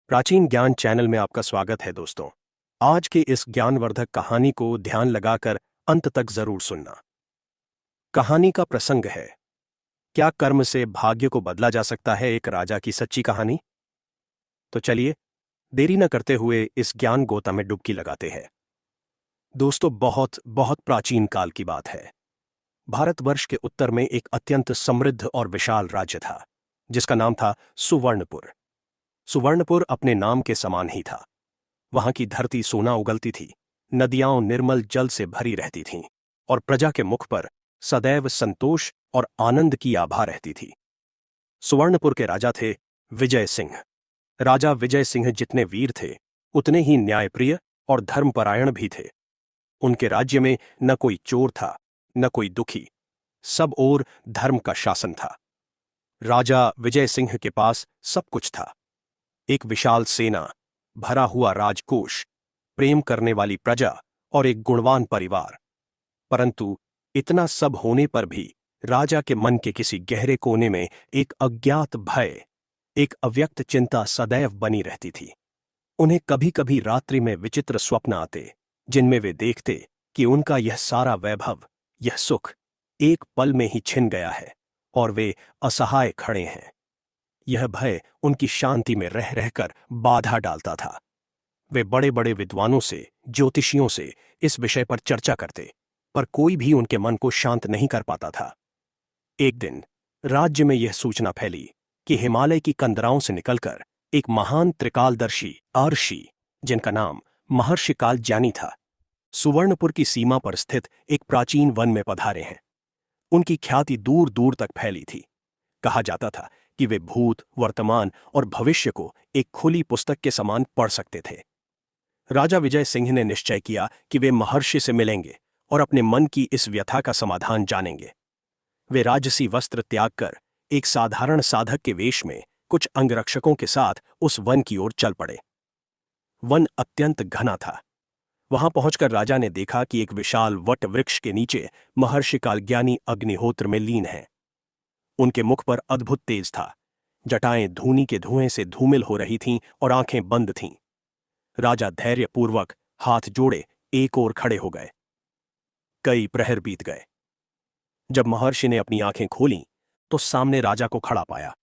प्राचीन ज्ञान चैनल में आपका स्वागत है दोस्तों। आज के इस ज्ञानवर्धक कहानी को ध्यान लगाकर अंत तक जरूर सुनना। कहानी का प्रसंग है, क्या कर्म से भाग्य को बदला जा सकता है, एक राजा की सच्ची कहानी। तो चलिए देरी न करते हुए इस ज्ञान गोता में डुबकी लगाते हैं। दोस्तों, बहुत बहुत प्राचीन काल की बात है। भारतवर्ष के उत्तर में एक अत्यंत समृद्ध और विशाल राज्य था जिसका नाम था सुवर्णपुर। सुवर्णपुर अपने नाम के समान ही था। वहां की धरती सोना उगलती थी, नदियां निर्मल जल से भरी रहती थीं और प्रजा के मुख पर सदैव संतोष और आनंद की आभा रहती थी। सुवर्णपुर के राजा थे विजय सिंह। राजा विजय सिंह जितने वीर थे उतने ही न्यायप्रिय और धर्मपरायण भी थे। उनके राज्य में न कोई चोर था, न कोई दुखी, सब ओर धर्म का शासन था। राजा विजय सिंह के पास सब कुछ था, एक विशाल सेना, भरा हुआ राजकोष, प्रेम करने वाली प्रजा और एक गुणवान परिवार। परंतु इतना सब होने पर भी राजा के मन के किसी गहरे कोने में एक अज्ञात भय, एक अव्यक्त चिंता सदैव बनी रहती थी। उन्हें कभी कभी रात्रि में विचित्र स्वप्न आते जिनमें वे देखते कि उनका यह सारा वैभव, यह सुख एक पल में ही छिन गया है और वे असहाय खड़े हैं। यह भय उनकी शांति में रह रहकर बाधा डालता था। वे बड़े बड़े विद्वानों से, ज्योतिषियों से इस विषय पर चर्चा करते, पर कोई भी उनके मन को शांत नहीं कर पाता था। एक दिन राज्य में यह सूचना फैली कि हिमालय की कंदराओं से निकलकर एक महान त्रिकालदर्शी अर्षि, जिनका नाम महर्षि कालज्ञानी था, सुवर्णपुर की सीमा पर स्थित एक प्राचीन वन में पधारे हैं। उनकी ख्याति दूर दूर तक फैली थी। कहा जाता था कि वे भूत, वर्तमान और भविष्य को एक खुली पुस्तक के समान पढ़ सकते थे। राजा विजय सिंह ने निश्चय किया कि वे महर्षि से मिलेंगे और अपने मन की इस व्यथा का समाधान जानेंगे। वे राजसी वस्त्र त्याग कर एक साधारण साधक के वेश में कुछ अंगरक्षकों के साथ उस वन की ओर चल पड़े। वन अत्यंत घना था। वहां पहुंचकर राजा ने देखा कि एक विशाल वट वृक्ष के नीचे महर्षि कालज्ञानी अग्निहोत्र में लीन हैं। उनके मुख पर अद्भुत तेज था, जटाएं धूनी के धुएं से धूमिल हो रही थीं और आंखें बंद थीं। राजा धैर्यपूर्वक हाथ जोड़े एक ओर खड़े हो गए। कई प्रहर बीत गए। जब महर्षि ने अपनी आंखें खोलीं तो सामने राजा को खड़ा पाया।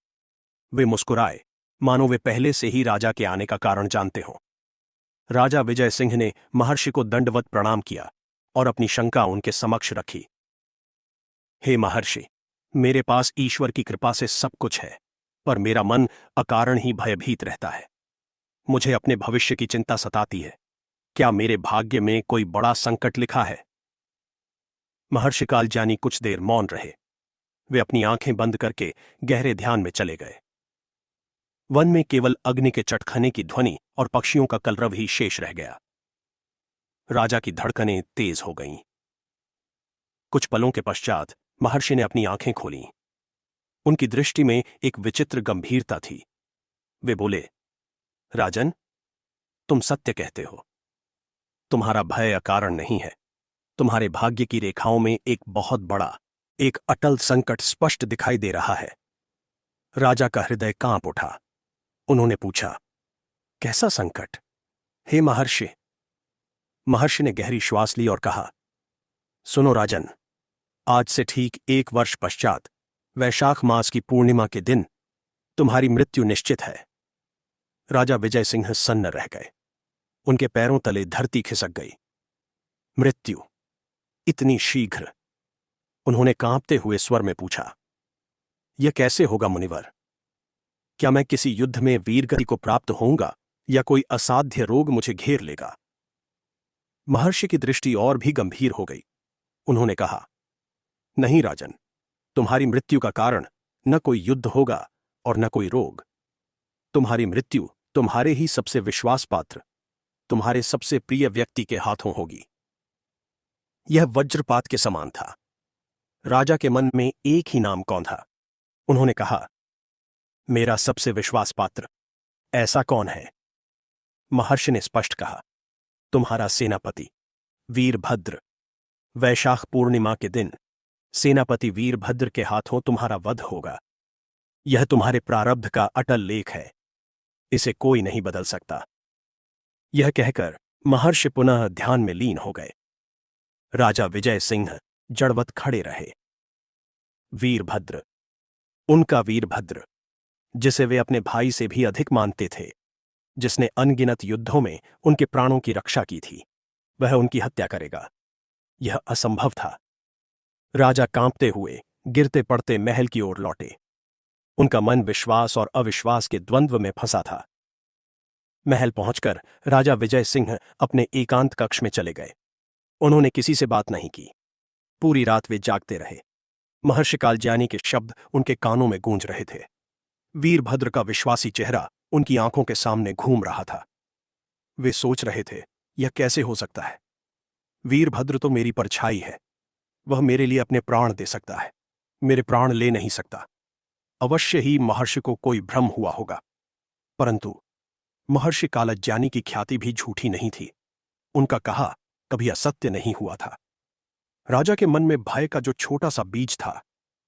वे मुस्कुराए, मानो वे पहले से ही राजा के आने का कारण जानते हों। राजा विजय सिंह ने महर्षि को दंडवत प्रणाम किया और अपनी शंका उनके समक्ष रखी। हे महर्षि, मेरे पास ईश्वर की कृपा से सब कुछ है, पर मेरा मन अकारण ही भयभीत रहता है। मुझे अपने भविष्य की चिंता सताती है। क्या मेरे भाग्य में कोई बड़ा संकट लिखा है? महर्षि कालज्ञानी कुछ देर मौन रहे। वे अपनी आंखें बंद करके गहरे ध्यान में चले गए। वन में केवल अग्नि के चटखने की ध्वनि और पक्षियों का कलरव ही शेष रह गया। राजा की धड़कनें तेज हो गईं। कुछ पलों के पश्चात महर्षि ने अपनी आंखें खोलीं। उनकी दृष्टि में एक विचित्र गंभीरता थी। वे बोले, राजन, तुम सत्य कहते हो। तुम्हारा भय अकारण नहीं है। तुम्हारे भाग्य की रेखाओं में एक बहुत बड़ा, एक अटल संकट स्पष्ट दिखाई दे रहा है। राजा का हृदय कांप उठा। उन्होंने पूछा, कैसा संकट? हे महर्षि। महर्षि ने गहरी श्वास ली और कहा, सुनो राजन, आज से ठीक 1 वर्ष पश्चात वैशाख मास की पूर्णिमा के दिन तुम्हारी मृत्यु निश्चित है। राजा विजय सिंह सन्न रह गए। उनके पैरों तले धरती खिसक गई। मृत्यु इतनी शीघ्र? उन्होंने कांपते हुए स्वर में पूछा, यह कैसे होगा मुनिवर? क्या मैं किसी युद्ध में वीरगति को प्राप्त होऊंगा या कोई असाध्य रोग मुझे घेर लेगा? महर्षि की दृष्टि और भी गंभीर हो गई। उन्होंने कहा, नहीं राजन, तुम्हारी मृत्यु का कारण न कोई युद्ध होगा और न कोई रोग। तुम्हारी मृत्यु तुम्हारे ही सबसे विश्वास पात्र, तुम्हारे सबसे प्रिय व्यक्ति के हाथों होगी। यह वज्रपात के समान था। राजा के मन में एक ही नाम कौंधा। उन्होंने कहा, मेरा सबसे विश्वास पात्र ऐसा कौन है? महर्षि ने स्पष्ट कहा, तुम्हारा सेनापति वीरभद्र। वैशाख पूर्णिमा के दिन सेनापति वीरभद्र के हाथों तुम्हारा वध होगा। यह तुम्हारे प्रारब्ध का अटल लेख है। इसे कोई नहीं बदल सकता। यह कहकर महर्षि पुनः ध्यान में लीन हो गए। राजा विजय सिंह जड़वत खड़े रहे। वीरभद्र, उनका वीरभद्र, जिसे वे अपने भाई से भी अधिक मानते थे, जिसने अनगिनत युद्धों में उनके प्राणों की रक्षा की थी, वह उनकी हत्या करेगा? यह असंभव था। राजा कांपते हुए गिरते पड़ते महल की ओर लौटे। उनका मन विश्वास और अविश्वास के द्वंद्व में फंसा था। महल पहुंचकर राजा विजय सिंह अपने एकांत कक्ष में चले गए। उन्होंने किसी से बात नहीं की। पूरी रात वे जागते रहे। महर्षि कालज्ञानी के शब्द उनके कानों में गूंज रहे थे। वीरभद्र का विश्वासी चेहरा उनकी आंखों के सामने घूम रहा था। वे सोच रहे थे, यह कैसे हो सकता है? वीरभद्र तो मेरी परछाई है। वह मेरे लिए अपने प्राण दे सकता है, मेरे प्राण ले नहीं सकता। अवश्य ही महर्षि को कोई भ्रम हुआ होगा। परंतु महर्षि कालज्ञानी की ख्याति भी झूठी नहीं थी। उनका कहा कभी असत्य नहीं हुआ था। राजा के मन में भय का जो छोटा सा बीज था,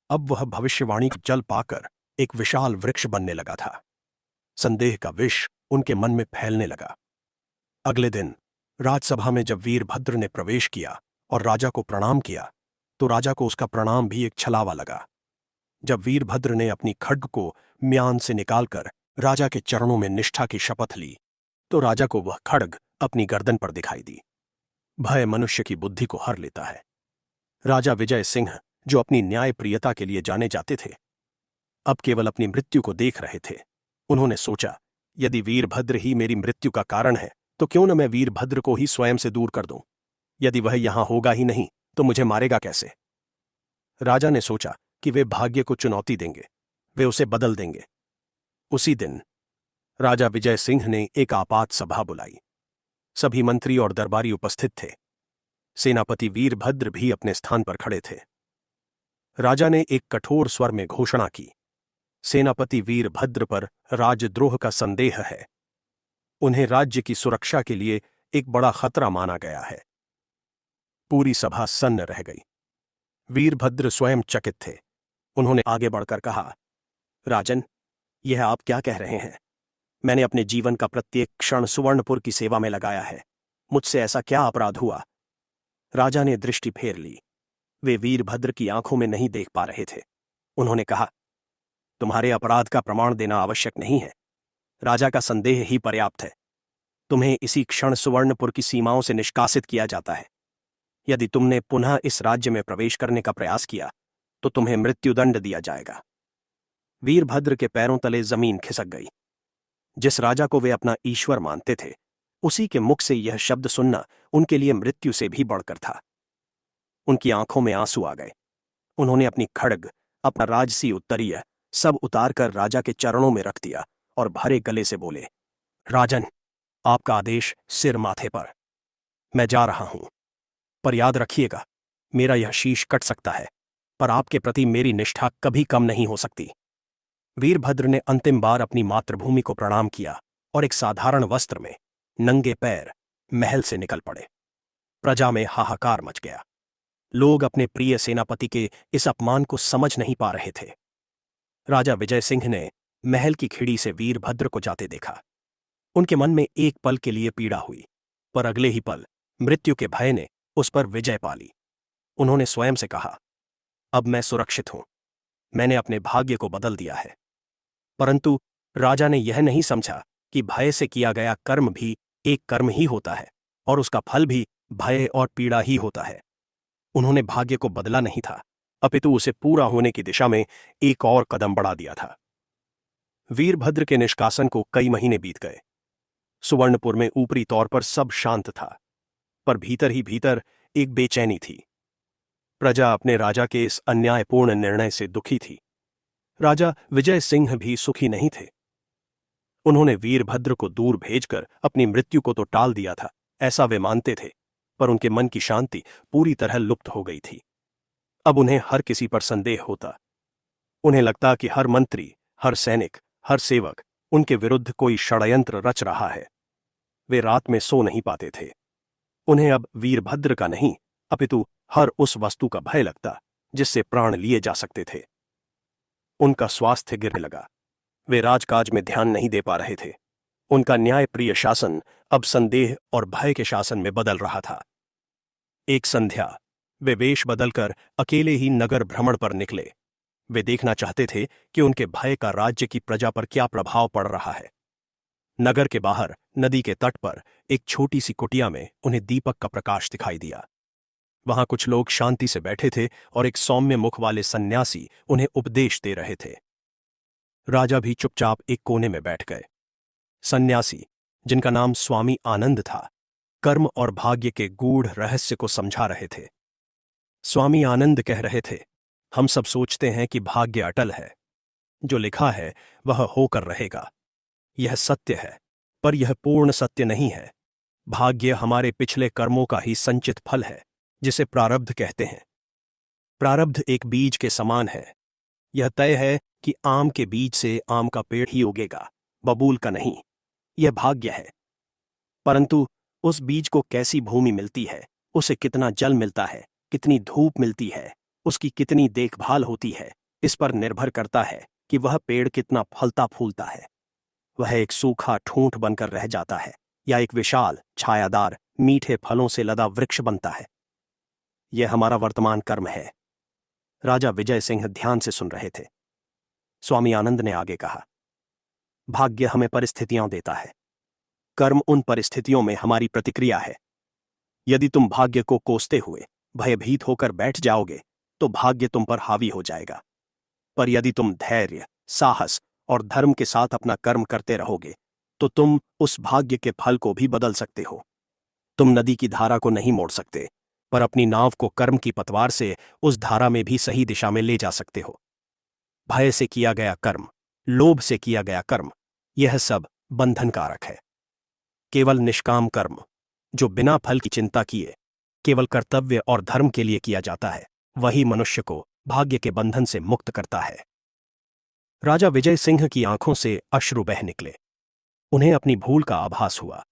अब वह भविष्यवाणी का जल पाकर एक विशाल वृक्ष बनने लगा था। संदेह का विष उनके मन में फैलने लगा। अगले दिन राजसभा में जब वीरभद्र ने प्रवेश किया और राजा को प्रणाम किया, तो राजा को उसका प्रणाम भी एक छलावा लगा। जब वीरभद्र ने अपनी खड्ग को म्यान से निकालकर राजा के चरणों में निष्ठा की शपथ ली, तो राजा को वह खड्ग अपनी गर्दन पर दिखाई दी। भय मनुष्य की बुद्धि को हर लेता है। राजा विजय सिंह, जो अपनी न्यायप्रियता के लिए जाने जाते थे, अब केवल अपनी मृत्यु को देख रहे थे। उन्होंने सोचा, यदि वीरभद्र ही मेरी मृत्यु का कारण है, तो क्यों न मैं वीरभद्र को ही स्वयं से दूर कर दूं। यदि वह यहां होगा ही नहीं, तो मुझे मारेगा कैसे? राजा ने सोचा कि वे भाग्य को चुनौती देंगे, वे उसे बदल देंगे। उसी दिन राजा विजय सिंह ने एक आपात सभा बुलाई। सभी मंत्री और दरबारी उपस्थित थे। सेनापति वीरभद्र भी अपने स्थान पर खड़े थे। राजा ने एक कठोर स्वर में घोषणा की, सेनापति वीरभद्र पर राजद्रोह का संदेह है। उन्हें राज्य की सुरक्षा के लिए एक बड़ा खतरा माना गया है। पूरी सभा सन्न रह गई। वीरभद्र स्वयं चकित थे। उन्होंने आगे बढ़कर कहा, राजन, यह आप क्या कह रहे हैं? मैंने अपने जीवन का प्रत्येक क्षण सुवर्णपुर की सेवा में लगाया है। मुझसे ऐसा क्या अपराध हुआ? राजा ने दृष्टि फेर ली। वे वीरभद्र की आंखों में नहीं देख पा रहे थे। उन्होंने कहा, तुम्हारे अपराध का प्रमाण देना आवश्यक नहीं है। राजा का संदेह ही पर्याप्त है। तुम्हें इसी क्षण सुवर्णपुर की सीमाओं से निष्कासित किया जाता है। यदि तुमने पुनः इस राज्य में प्रवेश करने का प्रयास किया, तो तुम्हें मृत्युदंड दिया जाएगा। वीरभद्र के पैरों तले जमीन खिसक गई। जिस राजा को वे अपना ईश्वर मानते थे, उसी के मुख से यह शब्द सुनना उनके लिए मृत्यु से भी बढ़कर था। उनकी आंखों में आंसू आ गए। उन्होंने अपनी खड्ग, अपना राजसी उत्तरीय सब उतारकर राजा के चरणों में रख दिया और भरे गले से बोले, राजन, आपका आदेश सिर माथे पर। मैं जा रहा हूं, पर याद रखिएगा, मेरा यह शीश कट सकता है, पर आपके प्रति मेरी निष्ठा कभी कम नहीं हो सकती। वीरभद्र ने अंतिम बार अपनी मातृभूमि को प्रणाम किया और एक साधारण वस्त्र में नंगे पैर महल से निकल पड़े। प्रजा में हाहाकार मच गया। लोग अपने प्रिय सेनापति के इस अपमान को समझ नहीं पा रहे थे। राजा विजय सिंह ने महल की खिड़ी से वीरभद्र को जाते देखा। उनके मन में एक पल के लिए पीड़ा हुई, पर अगले ही पल मृत्यु के भय ने उस पर विजय पा ली। उन्होंने स्वयं से कहा, अब मैं सुरक्षित हूं, मैंने अपने भाग्य को बदल दिया है। परंतु राजा ने यह नहीं समझा कि भय से किया गया कर्म भी एक कर्म ही होता है और उसका फल भी भय और पीड़ा ही होता है। उन्होंने भाग्य को बदला नहीं था, अपितु उसे पूरा होने की दिशा में एक और कदम बढ़ा दिया था। वीरभद्र के निष्कासन को कई महीने बीत गए। सुवर्णपुर में ऊपरी तौर पर सब शांत था, पर भीतर ही भीतर एक बेचैनी थी। प्रजा अपने राजा के इस अन्यायपूर्ण निर्णय से दुखी थी। राजा विजय सिंह भी सुखी नहीं थे। उन्होंने वीरभद्र को दूर भेजकर अपनी मृत्यु को तो टाल दिया था, ऐसा वे मानते थे, पर उनके मन की शांति पूरी तरह लुप्त हो गई थी। अब उन्हें हर किसी पर संदेह होता। उन्हें लगता कि हर मंत्री, हर सैनिक, हर सेवक उनके विरुद्ध कोई षड्यंत्र रच रहा है। वे रात में सो नहीं पाते थे। उन्हें अब वीरभद्र का नहीं, अपितु हर उस वस्तु का भय लगता जिससे प्राण लिए जा सकते थे। उनका स्वास्थ्य गिरने लगा। वे राजकाज में ध्यान नहीं दे पा रहे थे। उनका न्यायप्रिय शासन अब संदेह और भय के शासन में बदल रहा था। एक संध्या वे वेश बदलकर अकेले ही नगर भ्रमण पर निकले। वे देखना चाहते थे कि उनके भय का राज्य की प्रजा पर क्या प्रभाव पड़ रहा है। नगर के बाहर नदी के तट पर एक छोटी सी कुटिया में उन्हें दीपक का प्रकाश दिखाई दिया। वहां कुछ लोग शांति से बैठे थे और एक सौम्य मुख वाले सन्यासी उन्हें उपदेश दे रहे थे। राजा भी चुपचाप एक कोने में बैठ गए। सन्यासी, जिनका नाम स्वामी आनंद था, कर्म और भाग्य के गूढ़ रहस्य को समझा रहे थे। स्वामी आनंद कह रहे थे, हम सब सोचते हैं कि भाग्य अटल है, जो लिखा है वह होकर रहेगा। यह सत्य है, पर यह पूर्ण सत्य नहीं है। भाग्य हमारे पिछले कर्मों का ही संचित फल है, जिसे प्रारब्ध कहते हैं। प्रारब्ध एक बीज के समान है। यह तय है कि आम के बीज से आम का पेड़ ही उगेगा, बबूल का नहीं। यह भाग्य है। परंतु उस बीज को कैसी भूमि मिलती है, उसे कितना जल मिलता है, कितनी धूप मिलती है, उसकी कितनी देखभाल होती है, इस पर निर्भर करता है कि वह पेड़ कितना फलता फूलता है। वह एक सूखा ठूंठ बनकर रह जाता है या एक विशाल छायादार मीठे फलों से लदा वृक्ष बनता है। यह हमारा वर्तमान कर्म है। राजा विजय सिंह ध्यान से सुन रहे थे। स्वामी आनंद ने आगे कहा, भाग्य हमें परिस्थितियां देता है। कर्म उन परिस्थितियों में हमारी प्रतिक्रिया है। यदि तुम भाग्य को कोसते हुए भयभीत होकर बैठ जाओगे तो भाग्य तुम पर हावी हो जाएगा। पर यदि तुम धैर्य, साहस और धर्म के साथ अपना कर्म करते रहोगे तो तुम उस भाग्य के फल को भी बदल सकते हो। तुम नदी की धारा को नहीं मोड़ सकते, पर अपनी नाव को कर्म की पतवार से उस धारा में भी सही दिशा में ले जा सकते हो। भय से किया गया कर्म, लोभ से किया गया कर्म, यह सब बंधनकारक है। केवल निष्काम कर्म, जो बिना फल की चिंता किए केवल कर्तव्य और धर्म के लिए किया जाता है, वही मनुष्य को भाग्य के बंधन से मुक्त करता है। राजा विजय सिंह की आंखों से अश्रु बह निकले। उन्हें अपनी भूल का आभास हुआ।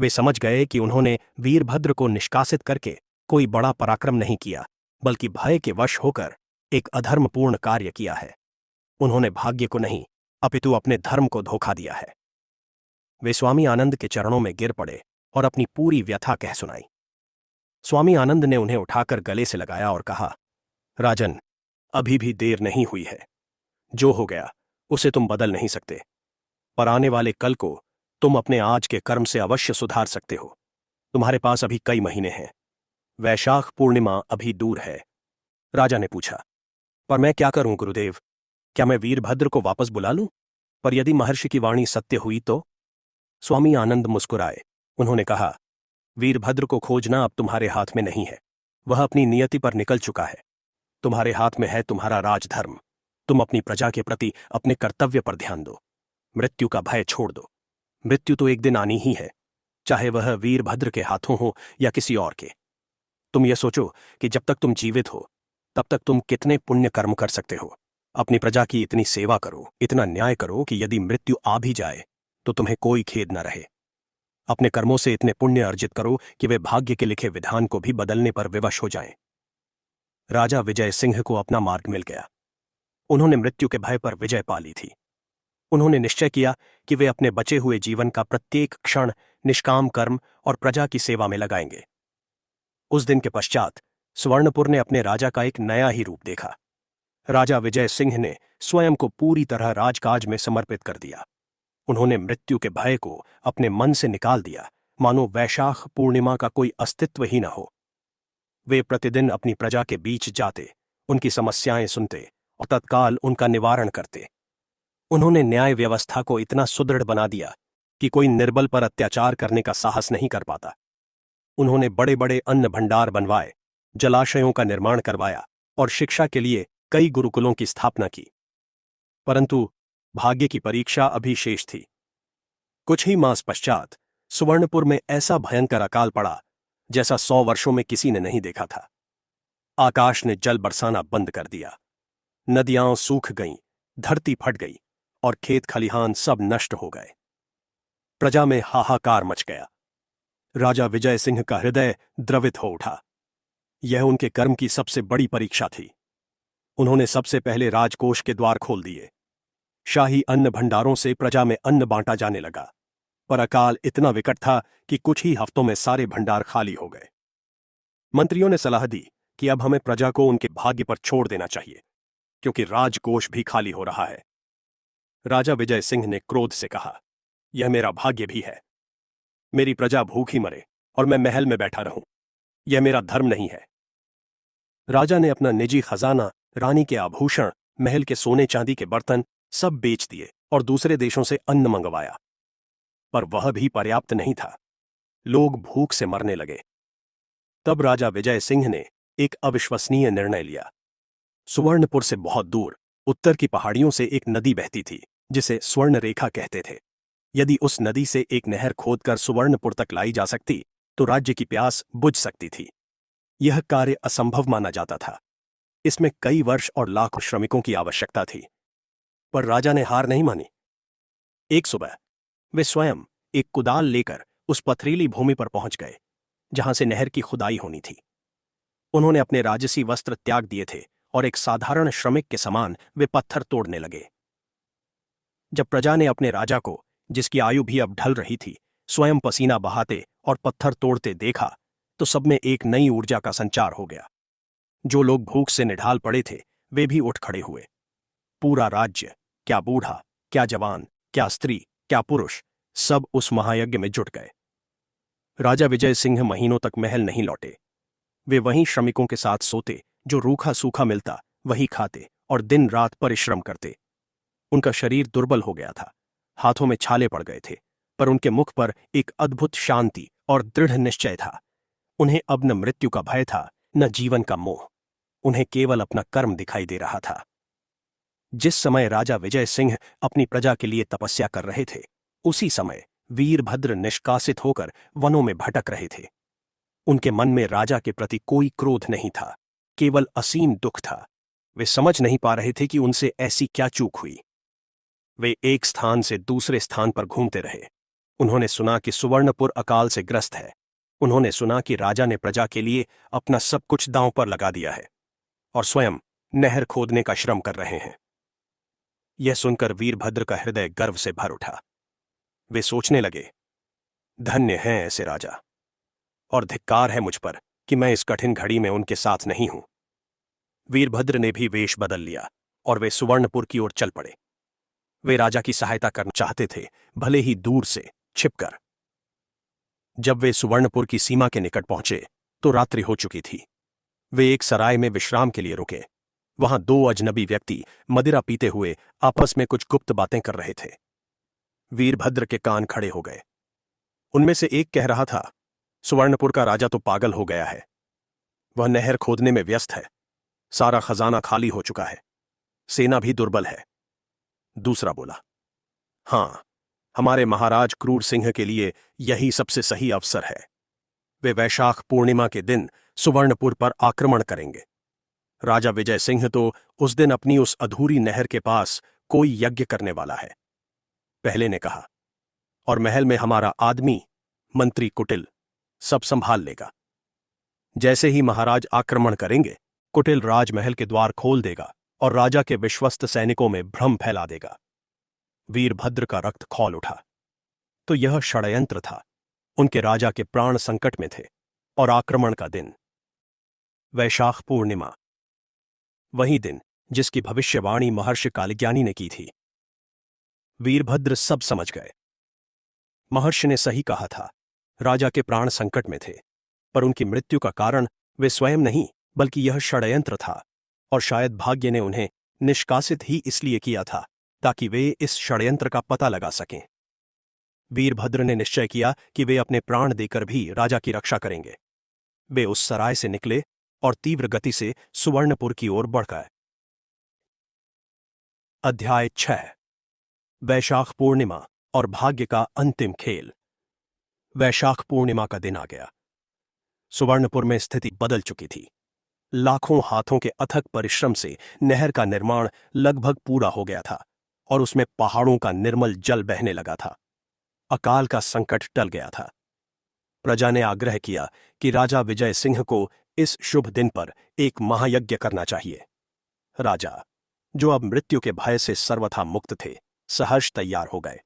वे समझ गए कि उन्होंने वीरभद्र को निष्कासित करके कोई बड़ा पराक्रम नहीं किया, बल्कि भय के वश होकर एक अधर्मपूर्ण कार्य किया है। उन्होंने भाग्य को नहीं, अपितु अपने धर्म को धोखा दिया है। वे स्वामी आनंद के चरणों में गिर पड़े और अपनी पूरी व्यथा कह सुनाई। स्वामी आनंद ने उन्हें उठाकर गले से लगाया और कहा, राजन, अभी भी देर नहीं हुई है। जो हो गया उसे तुम बदल नहीं सकते, पर आने वाले कल को तुम अपने आज के कर्म से अवश्य सुधार सकते हो। तुम्हारे पास अभी कई महीने हैं। वैशाख पूर्णिमा अभी दूर है। राजा ने पूछा, पर मैं क्या करूं गुरुदेव? क्या मैं वीरभद्र को वापस बुला लूं? पर यदि महर्षि की वाणी सत्य हुई तो? स्वामी आनंद मुस्कुराए। उन्होंने कहा, वीरभद्र को खोजना अब तुम्हारे हाथ में नहीं है। वह अपनी नियति पर निकल चुका है। तुम्हारे हाथ में है तुम्हारा राजधर्म। तुम अपनी प्रजा के प्रति अपने कर्तव्य पर ध्यान दो। मृत्यु का भय छोड़ दो। मृत्यु तो एक दिन आनी ही है, चाहे वह वीरभद्र के हाथों हो या किसी और के। तुम यह सोचो कि जब तक तुम जीवित हो तब तक तुम कितने पुण्य कर्म कर सकते हो। अपनी प्रजा की इतनी सेवा करो, इतना न्याय करो कि यदि मृत्यु आ भी जाए तो तुम्हें कोई खेद न रहे। अपने कर्मों से इतने पुण्य अर्जित करो कि वे भाग्य के लिखे विधान को भी बदलने पर विवश हो जाएं। राजा विजय सिंह को अपना मार्ग मिल गया। उन्होंने मृत्यु के भय पर विजय पा ली थी। उन्होंने निश्चय किया कि वे अपने बचे हुए जीवन का प्रत्येक क्षण निष्काम कर्म और प्रजा की सेवा में लगाएंगे। उस दिन के पश्चात स्वर्णपुर ने अपने राजा का एक नया ही रूप देखा। राजा विजय सिंह ने स्वयं को पूरी तरह राजकाज में समर्पित कर दिया। उन्होंने मृत्यु के भय को अपने मन से निकाल दिया, मानो वैशाख पूर्णिमा का कोई अस्तित्व ही न हो। वे प्रतिदिन अपनी प्रजा के बीच जाते, उनकी समस्याएं सुनते और तत्काल उनका निवारण करते। उन्होंने न्याय व्यवस्था को इतना सुदृढ़ बना दिया कि कोई निर्बल पर अत्याचार करने का साहस नहीं कर पाता। उन्होंने बड़े बड़े अन्न भंडार बनवाए, जलाशयों का निर्माण करवाया और शिक्षा के लिए कई गुरुकुलों की स्थापना की। परंतु भाग्य की परीक्षा अभी शेष थी। कुछ ही मास पश्चात सुवर्णपुर में ऐसा भयंकर अकाल पड़ा जैसा 100 वर्षों में किसी ने नहीं देखा था। आकाश ने जल बरसाना बंद कर दिया। नदियां सूख गईं, धरती फट गई और खेत खलिहान सब नष्ट हो गए। प्रजा में हाहाकार मच गया। राजा विजय सिंह का हृदय द्रवित हो उठा। यह उनके कर्म की सबसे बड़ी परीक्षा थी। उन्होंने सबसे पहले राजकोष के द्वार खोल दिए। शाही अन्न भंडारों से प्रजा में अन्न बांटा जाने लगा। पर अकाल इतना विकट था कि कुछ ही हफ्तों में सारे भंडार खाली हो गए। मंत्रियों ने सलाह दी कि अब हमें प्रजा को उनके भाग्य पर छोड़ देना चाहिए, क्योंकि राजकोष भी खाली हो रहा है। राजा विजय सिंह ने क्रोध से कहा, यह मेरा भाग्य भी है। मेरी प्रजा भूखी मरे और मैं महल में बैठा रहूं, यह मेरा धर्म नहीं है। राजा ने अपना निजी खजाना, रानी के आभूषण, महल के सोने चांदी के बर्तन सब बेच दिए और दूसरे देशों से अन्न मंगवाया, पर वह भी पर्याप्त नहीं था। लोग भूख से मरने लगे। तब राजा विजय सिंह ने एक अविश्वसनीय निर्णय लिया। सुवर्णपुर से बहुत दूर उत्तर की पहाड़ियों से एक नदी बहती थी, जिसे स्वर्ण रेखा कहते थे। यदि उस नदी से एक नहर खोदकर सुवर्णपुर तक लाई जा सकती तो राज्य की प्यास बुझ सकती थी। यह कार्य असंभव माना जाता था। इसमें कई वर्ष और लाखों श्रमिकों की आवश्यकता थी, पर राजा ने हार नहीं मानी। एक सुबह वे स्वयं एक कुदाल लेकर उस पथरीली भूमि पर पहुंच गए जहां से नहर की खुदाई होनी थी। उन्होंने अपने राजसी वस्त्र त्याग दिए थे और एक साधारण श्रमिक के समान वे पत्थर तोड़ने लगे। जब प्रजा ने अपने राजा को, जिसकी आयु भी अब ढल रही थी, स्वयं पसीना बहाते और पत्थर तोड़ते देखा तो सब में एक नई ऊर्जा का संचार हो गया। जो लोग भूख से निढाल पड़े थे वे भी उठ खड़े हुए। पूरा राज्य, क्या बूढ़ा, क्या जवान, क्या स्त्री, क्या पुरुष, सब उस महायज्ञ में जुट गए। राजा विजय सिंह महीनों तक महल नहीं लौटे। वे वहीं श्रमिकों के साथ सोते, जो रूखा सूखा मिलता वही खाते और दिन रात परिश्रम करते। उनका शरीर दुर्बल हो गया था, हाथों में छाले पड़ गए थे, पर उनके मुख पर एक अद्भुत शांति और दृढ़ निश्चय था। उन्हें अब न मृत्यु का भय था, न जीवन का मोह। उन्हें केवल अपना कर्म दिखाई दे रहा था। जिस समय राजा विजय सिंह अपनी प्रजा के लिए तपस्या कर रहे थे, उसी समय वीरभद्र निष्कासित होकर वनों में भटक रहे थे। उनके मन में राजा के प्रति कोई क्रोध नहीं था, केवल असीम दुख था। वे समझ नहीं पा रहे थे कि उनसे ऐसी क्या चूक हुई। वे एक स्थान से दूसरे स्थान पर घूमते रहे। उन्होंने सुना कि सुवर्णपुर अकाल से ग्रस्त है। उन्होंने सुना कि राजा ने प्रजा के लिए अपना सब कुछ दांव पर लगा दिया है और स्वयं नहर खोदने का श्रम कर रहे हैं। यह सुनकर वीरभद्र का हृदय गर्व से भर उठा। वे सोचने लगे, धन्य हैं ऐसे राजा, और धिक्कार है मुझ पर कि मैं इस कठिन घड़ी में उनके साथ नहीं हूं। वीरभद्र ने भी वेश बदल लिया और वे सुवर्णपुर की ओर चल पड़े। वे राजा की सहायता करना चाहते थे, भले ही दूर से, छिपकर। जब वे सुवर्णपुर की सीमा के निकट पहुंचे तो रात्रि हो चुकी थी। वे एक सराय में विश्राम के लिए रुके। वहां दो अजनबी व्यक्ति मदिरा पीते हुए आपस में कुछ गुप्त बातें कर रहे थे। वीरभद्र के कान खड़े हो गए। उनमें से एक कह रहा था, सुवर्णपुर का राजा तो पागल हो गया है। वह नहर खोदने में व्यस्त है। सारा खजाना खाली हो चुका है। सेना भी दुर्बल है। दूसरा बोला, हां, हमारे महाराज क्रूर सिंह के लिए यही सबसे सही अवसर है। वे वैशाख पूर्णिमा के दिन सुवर्णपुर पर आक्रमण करेंगे। राजा विजय सिंह तो उस दिन अपनी उस अधूरी नहर के पास कोई यज्ञ करने वाला है। पहले ने कहा, और महल में हमारा आदमी, मंत्री कुटिल, सब संभाल लेगा। जैसे ही महाराज आक्रमण करेंगे, कुटिल राजमहल के द्वार खोल देगा और राजा के विश्वस्त सैनिकों में भ्रम फैला देगा। वीरभद्र का रक्त खौल उठा। तो यह षड्यंत्र था। उनके राजा के प्राण संकट में थे और आक्रमण का दिन, वैशाख पूर्णिमा, वही दिन जिसकी भविष्यवाणी महर्षि कालज्ञानी ने की थी। वीरभद्र सब समझ गए। महर्षि ने सही कहा था। राजा के प्राण संकट में थे, पर उनकी मृत्यु का कारण वे स्वयं नहीं, बल्कि यह षड्यंत्र था, और शायद भाग्य ने उन्हें निष्कासित ही इसलिए किया था ताकि वे इस षड्यंत्र का पता लगा सकें। वीरभद्र ने निश्चय किया कि वे अपने प्राण देकर भी राजा की रक्षा करेंगे। वे उस सराय से निकले और तीव्र गति से सुवर्णपुर की ओर बढ़ गए। अध्याय 6। वैशाख पूर्णिमा और भाग्य का अंतिम खेल। वैशाख पूर्णिमा का दिन आ गया। सुवर्णपुर में स्थिति बदल चुकी थी। लाखों हाथों के अथक परिश्रम से नहर का निर्माण लगभग पूरा हो गया था और उसमें पहाड़ों का निर्मल जल बहने लगा था। अकाल का संकट टल गया था। प्रजा ने आग्रह किया कि राजा विजय सिंह को इस शुभ दिन पर एक महायज्ञ करना चाहिए। राजा, जो अब मृत्यु के भय से सर्वथा मुक्त थे, सहर्ष तैयार हो गए।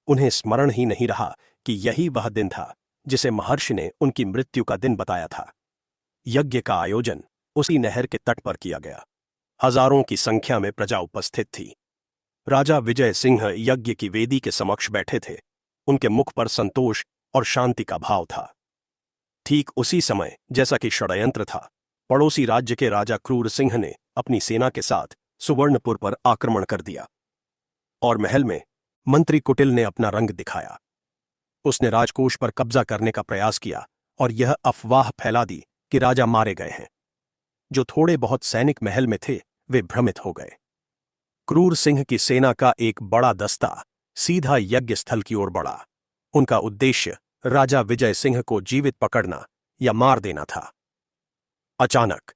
उन्हें स्मरण ही नहीं रहा कि यही वह दिन था जिसे महर्षि ने उनकी मृत्यु का दिन बताया था। यज्ञ का आयोजन उसी नहर के तट पर किया गया। हजारों की संख्या में प्रजा उपस्थित थी। राजा विजय सिंह यज्ञ की वेदी के समक्ष बैठे थे। उनके मुख पर संतोष और शांति का भाव था। ठीक उसी समय, जैसा कि षड्यंत्र था, पड़ोसी राज्य के राजा क्रूर सिंह ने अपनी सेना के साथ सुवर्णपुर पर आक्रमण कर दिया और महल में मंत्री कुटिल ने अपना रंग दिखाया। उसने राजकोष पर कब्जा करने का प्रयास किया और यह अफवाह फैला दी कि राजा मारे गए हैं। जो थोड़े बहुत सैनिक महल में थे, वे भ्रमित हो गए। क्रूर सिंह की सेना का एक बड़ा दस्ता सीधा यज्ञ स्थल की ओर बढ़ा। उनका उद्देश्य राजा विजय सिंह को जीवित पकड़ना या मार देना था। अचानक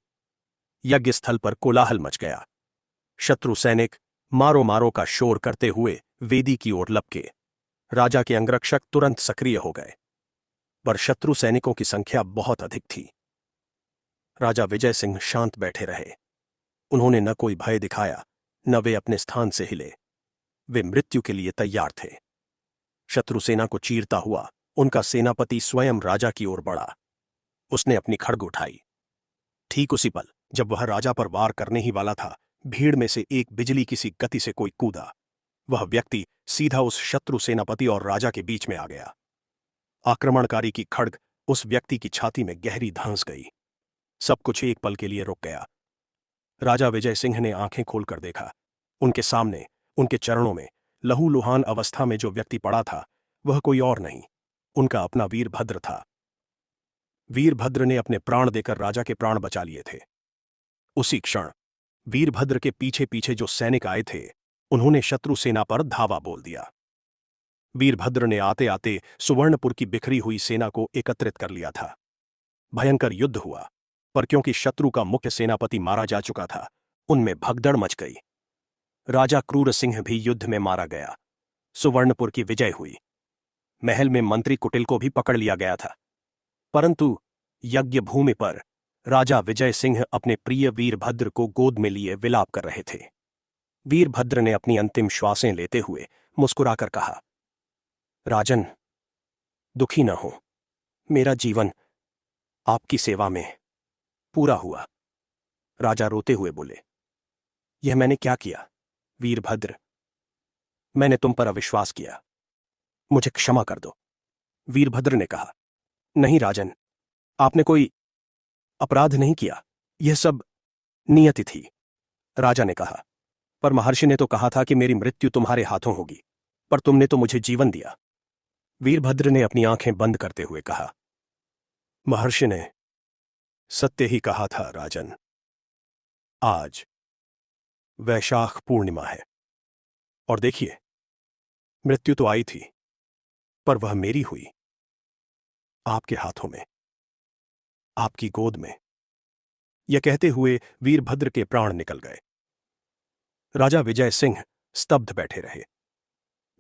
यज्ञ स्थल पर कोलाहल मच गया। शत्रु सैनिक मारो मारो का शोर करते हुए वेदी की ओर लपके। राजा के अंगरक्षक तुरंत सक्रिय हो गए, पर शत्रु सैनिकों की संख्या बहुत अधिक थी। राजा विजय सिंह शांत बैठे रहे। उन्होंने न कोई भय दिखाया, न वे अपने स्थान से हिले। वे मृत्यु के लिए तैयार थे। शत्रु सेना को चीरता हुआ उनका सेनापति स्वयं राजा की ओर बढ़ा। उसने अपनी खड्ग उठाई। ठीक उसी पल, जब वह राजा पर वार करने ही वाला था, भीड़ में से एक बिजली की सी गति से कोई कूदा। वह व्यक्ति सीधा उस शत्रु सेनापति और राजा के बीच में आ गया। आक्रमणकारी की खड्ग उस व्यक्ति की छाती में गहरी धंस गई। सब कुछ एक पल के लिए रुक गया। राजा विजय सिंह ने आंखें खोलकर देखा। उनके सामने, उनके चरणों में लहूलुहान अवस्था में जो व्यक्ति पड़ा था, वह कोई और नहीं, उनका अपना वीरभद्र था। वीरभद्र ने अपने प्राण देकर राजा के प्राण बचा लिए थे। उसी क्षण वीरभद्र के पीछे पीछे जो सैनिक आए थे, उन्होंने शत्रु सेना पर धावा बोल दिया। वीरभद्र ने आते आते सुवर्णपुर की बिखरी हुई सेना को एकत्रित कर लिया था। भयंकर युद्ध हुआ, पर क्योंकि शत्रु का मुख्य सेनापति मारा जा चुका था, उनमें भगदड़ मच गई। राजा क्रूर सिंह भी युद्ध में मारा गया। सुवर्णपुर की विजय हुई। महल में मंत्री कुटिल को भी पकड़ लिया गया था। परंतु यज्ञ भूमि पर राजा विजय सिंह अपने प्रिय वीरभद्र को गोद में लिए विलाप कर रहे थे। वीरभद्र ने अपनी अंतिम श्वासें लेते हुए मुस्कुराकर कहा, राजन, दुखी न हो। मेरा जीवन आपकी सेवा में पूरा हुआ। राजा रोते हुए बोले, यह मैंने क्या किया वीरभद्र? मैंने तुम पर अविश्वास किया, मुझे क्षमा कर दो। वीरभद्र ने कहा, नहीं राजन, आपने कोई अपराध नहीं किया, यह सब नियति थी। राजा ने कहा, पर महर्षि ने तो कहा था कि मेरी मृत्यु तुम्हारे हाथों होगी, पर तुमने तो मुझे जीवन दिया। वीरभद्र ने अपनी आंखें बंद करते हुए कहा, महर्षि ने सत्य ही कहा था राजन। आज वैशाख पूर्णिमा है, और देखिए, मृत्यु तो आई थी, पर वह मेरी हुई, आपके हाथों में, आपकी गोद में। यह कहते हुए वीरभद्र के प्राण निकल गए। राजा विजय सिंह स्तब्ध बैठे रहे।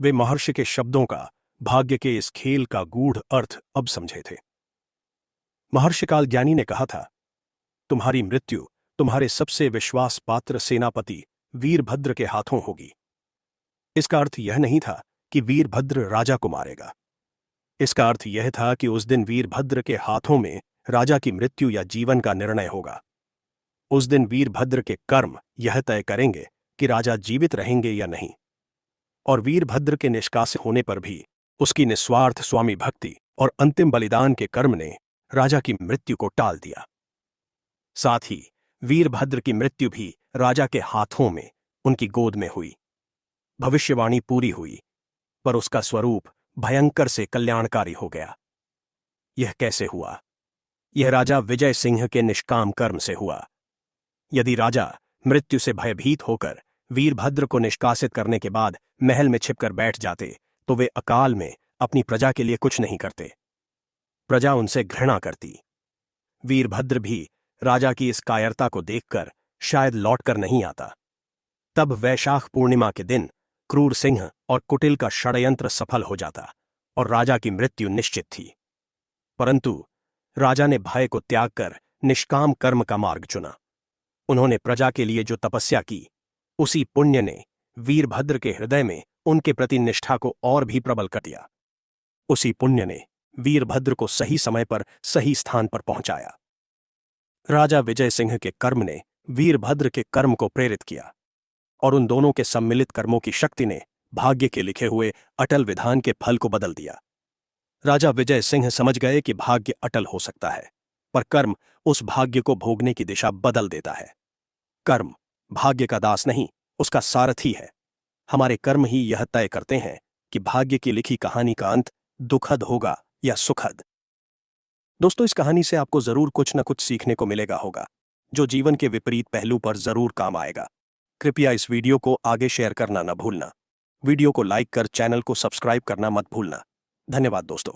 वे महर्षि के शब्दों का, भाग्य के इस खेल का गूढ़ अर्थ अब समझे थे। महर्षि कालज्ञानी ने कहा था, तुम्हारी मृत्यु तुम्हारे सबसे विश्वास पात्र सेनापति वीरभद्र के हाथों होगी। इसका अर्थ यह नहीं था कि वीरभद्र राजा को मारेगा। इसका अर्थ यह था कि उस दिन वीरभद्र के हाथों में राजा की मृत्यु या जीवन का निर्णय होगा। उस दिन वीरभद्र के कर्म यह तय करेंगे कि राजा जीवित रहेंगे या नहीं। और वीरभद्र के निष्कासित होने पर भी उसकी निस्वार्थ स्वामी भक्ति और अंतिम बलिदान के कर्म ने राजा की मृत्यु को टाल दिया। साथ ही वीरभद्र की मृत्यु भी राजा के हाथों में, उनकी गोद में हुई। भविष्यवाणी पूरी हुई, पर उसका स्वरूप भयंकर से कल्याणकारी हो गया। यह कैसे हुआ? यह राजा विजय सिंह के निष्काम कर्म से हुआ। यदि राजा मृत्यु से भयभीत होकर वीरभद्र को निष्कासित करने के बाद महल में छिपकर बैठ जाते, तो वे अकाल में अपनी प्रजा के लिए कुछ नहीं करते। प्रजा उनसे घृणा करती। वीरभद्र भी राजा की इस कायरता को देखकर शायद लौटकर नहीं आता। तब वैशाख पूर्णिमा के दिन क्रूर सिंह और कुटिल का षड्यंत्र सफल हो जाता और राजा की मृत्यु निश्चित थी। परंतु राजा ने भय को त्याग कर निष्काम कर्म का मार्ग चुना। उन्होंने प्रजा के लिए जो तपस्या की, उसी पुण्य ने वीरभद्र के हृदय में उनके प्रति निष्ठा को और भी प्रबल कर दिया। उसी पुण्य ने वीरभद्र को सही समय पर सही स्थान पर पहुंचाया। राजा विजय सिंह के कर्म ने वीरभद्र के कर्म को प्रेरित किया और उन दोनों के सम्मिलित कर्मों की शक्ति ने भाग्य के लिखे हुए अटल विधान के फल को बदल दिया। राजा विजय सिंह समझ गए कि भाग्य अटल हो सकता है, पर कर्म उस भाग्य को भोगने की दिशा बदल देता है। कर्म भाग्य का दास नहीं, उसका सारथी है। हमारे कर्म ही यह तय करते हैं कि भाग्य की लिखी कहानी का अंत दुखद होगा या सुखद। दोस्तों, इस कहानी से आपको जरूर कुछ न कुछ सीखने को मिलेगा होगा, जो जीवन के विपरीत पहलू पर जरूर काम आएगा। कृपया इस वीडियो को आगे शेयर करना न भूलना। वीडियो को लाइक कर चैनल को सब्सक्राइब करना मत भूलना। धन्यवाद दोस्तों।